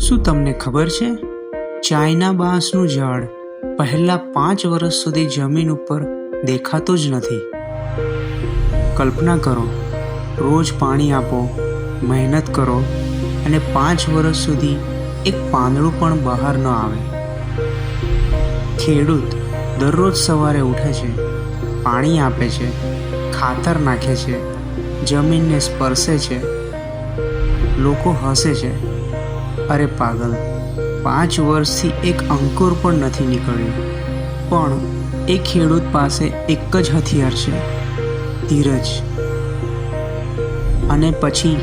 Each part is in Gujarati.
શું તમને ખબર છે? ચાઇના બાંસનું ઝાડ પહેલા 5 વર્ષ સુધી જમીન ઉપર દેખાતું જ નથી. કલ્પના કરો, રોજ પાણી આપો, મહેનત કરો અને 5 વર્ષ સુધી એક પાંદડું પણ બહાર ન આવે. ખેડૂત દરરોજ સવારે ઉઠે છે, પાણી આપે છે, ખાતર નાખે છે, જમીનને સ્પર્શે છે. લોકો હસે છે, અરે પાગલ, 5 વર્ષથી એક અંકુર પણ નથી નીકળ્યું. પણ એ ખેડૂત પાસે એક જ હથિયાર છે, ધીરજ. અને પછી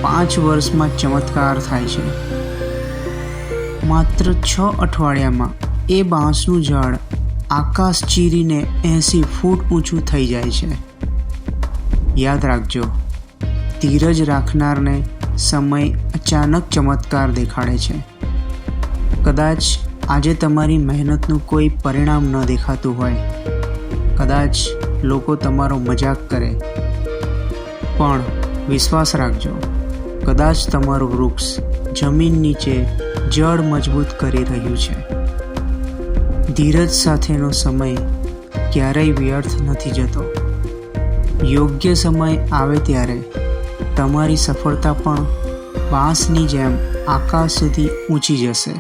5 વર્ષમાં ચમત્કાર થાય છે. માત્ર 6 અઠવાડિયામાં એ બાંસનું ઝાડ આકાશ ચીરીને 80 ફૂટ ઊંચું થઈ જાય છે. યાદ રાખજો, ધીરજ રાખનારને સમય અચાનક ચમત્કાર દેખાડે છે. કદાચ આજે તમારી મહેનતનું કોઈ પરિણામ ન દેખાતું હોય, કદાચ લોકો તમારો મજાક કરે, પણ વિશ્વાસ રાખજો, કદાચ તમારું વૃક્ષ જમીન નીચે જડ મજબૂત કરી રહ્યું છે. ધીરજ સાથેનો સમય ક્યારેય વ્યર્થ નથી જતો. યોગ્ય સમય આવે ત્યારે તમારી સફળતા પણ બાંસની જેમ આકાશ સુધી ઊંચી જશે.